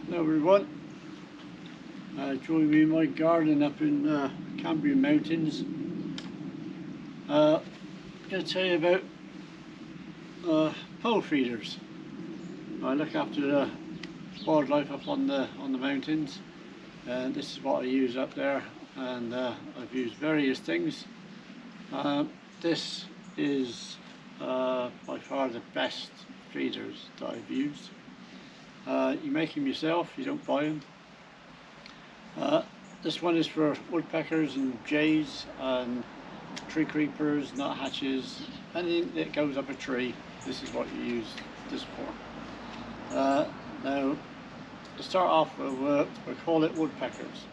Hello everyone, join me in my garden up in Cambrian Mountains. I'm going to tell you about pole feeders. I look after the wildlife up on the mountains, and this is what I use up there, and I've used various things. This is by far the best feeders that I've used. You make them yourself, you don't buy them. This one is for woodpeckers and jays and tree creepers, nuthatches, anything that goes up a tree. This is what you use this for. Now, to start off with, we'll call it woodpeckers.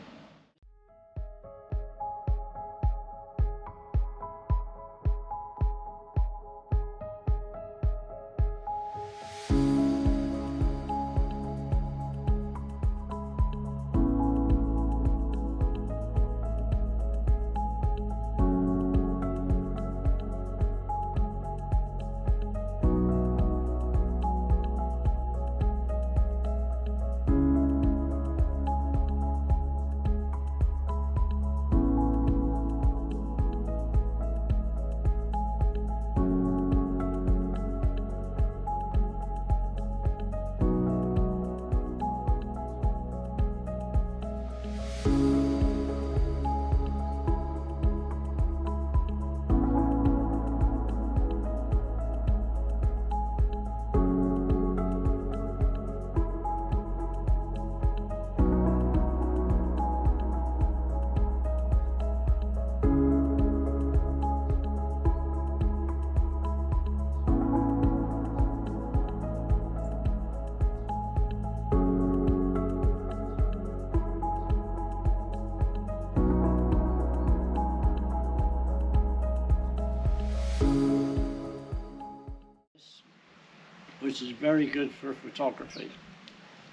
Which is very good for photography.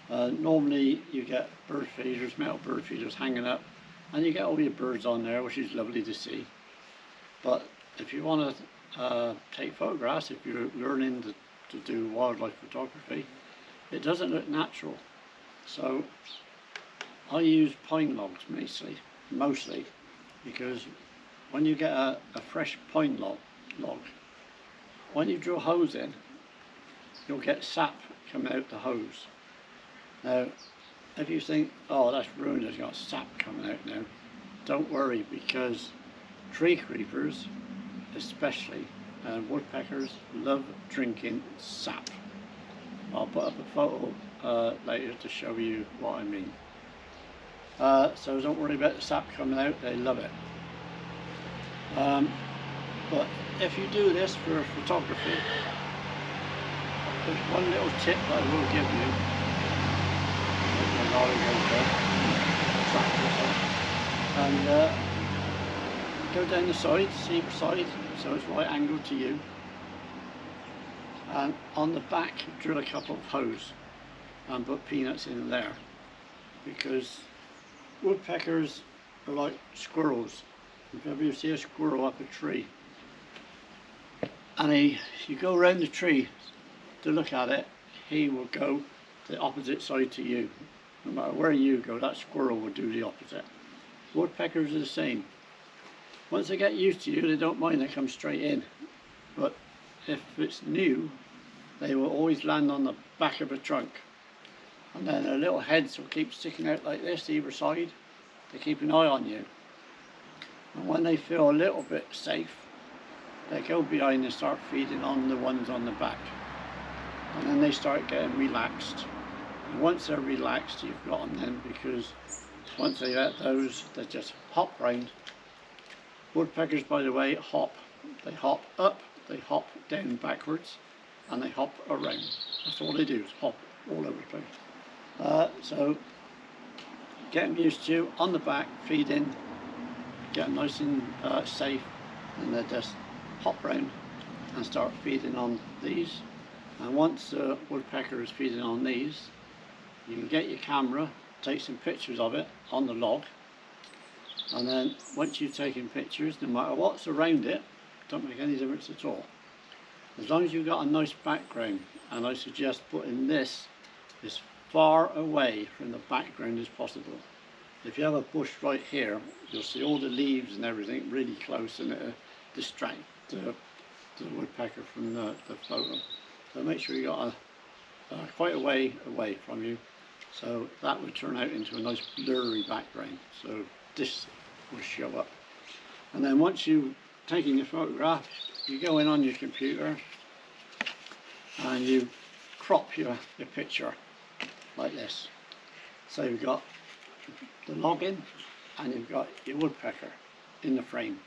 Normally you get bird feeders, metal bird feeders hanging up, and you get all your birds on there, which is lovely to see. But if you want to take photographs, if you're learning to do wildlife photography, it doesn't look natural. So I use pine logs mostly, because when you get a fresh pine log, when you drill holes in, you'll get sap coming out the hose. Now, if you think, oh, that's ruined, it's got sap coming out now, don't worry, because tree creepers especially, and woodpeckers love drinking sap. I'll put up a photo later to show you what I mean. So don't worry about the sap coming out, they love it. But if you do this for photography, there's one little tip that I will give you. And go down the side, either side, so it's right angle to you. And on the back, drill a couple of holes and put peanuts in there, because woodpeckers are like squirrels. If ever you see a squirrel up a tree, and you go around the tree to look at it, he will go the opposite side to you. No matter where you go, that squirrel will do the opposite. Woodpeckers are the same. Once they get used to you, they don't mind, they come straight in. But if it's new, they will always land on the back of a trunk. And then their little heads will keep sticking out like this either side to keep an eye on you. And when they feel a little bit safe, they go behind and start feeding on the ones on the back. And then they start getting relaxed. And once they're relaxed, you've got them then, because once they get those, they just hop round. Woodpeckers, by the way, hop. They hop up, they hop down backwards, and they hop around. That's all they do, is hop all over the place. So get them used to on the back, feeding, get them nice and safe, and they just hop round and start feeding on these. And once the woodpecker is feeding on these, you can get your camera, take some pictures of it on the log, and then once you've taken pictures, no matter what's around it, don't make any difference at all. As long as you've got a nice background, and I suggest putting this far away from the background as possible. If you have a bush right here, you'll see all the leaves and everything really close, and it'll distract the woodpecker from the photo. So make sure you got quite a way away from you, so that would turn out into a nice blurry background. So this will show up. And then once you've taken your photograph, you go in on your computer and you crop your picture like this. So you've got the login and you've got your woodpecker in the frame,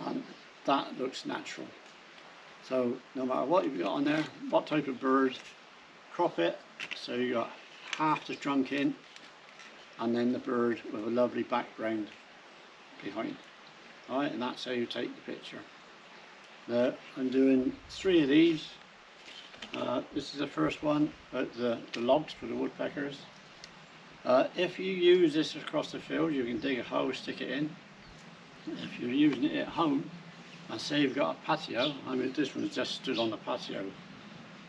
and that looks natural. So no matter what you've got on there, what type of bird, crop it so you got half the trunk in and then the bird with a lovely background behind. Alright, and that's how you take the picture. Now I'm doing 3 of these. This is the first one, the logs for the woodpeckers. If you use this across the field, you can dig a hole, stick it in. If you're using it at home, and say you've got a patio, I mean this one just stood on the patio,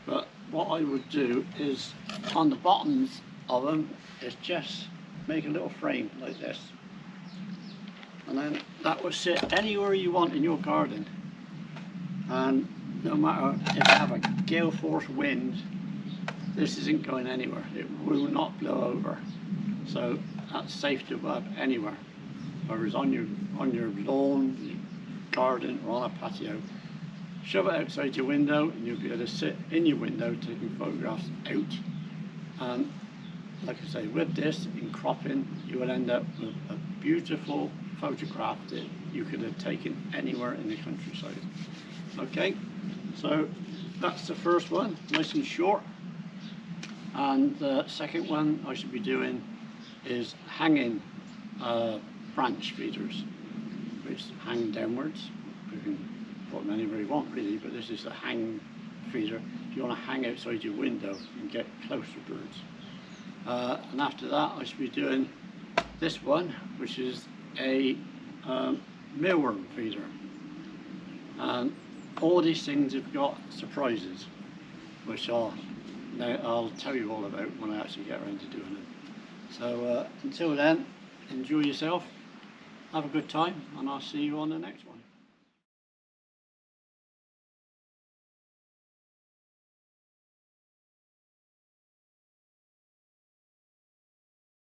but what I would do is on the bottoms of them is just make a little frame like this, and then that will sit anywhere you want in your garden, and no matter if you have a gale force wind, this isn't going anywhere, it will not blow over. So that's safe to have anywhere, whether it's on your lawn, your garden, or on a patio. Shove it outside your window and you'll be able to sit in your window taking photographs out. And like I say, with this in cropping, you will end up with a beautiful photograph that you could have taken anywhere in the countryside. Okay, so that's the first one, nice and short. And the second one I should be doing is hanging branch feeders, which hang downwards. You can put them anywhere you want really, but this is a hang feeder. If you want to hang outside your window and get close to birds. And after that I should be doing this one, which is a mealworm feeder. And all these things have got surprises, which I'll tell you all about when I actually get around to doing it. So until then, enjoy yourself, have a good time, and I'll see you on the next one.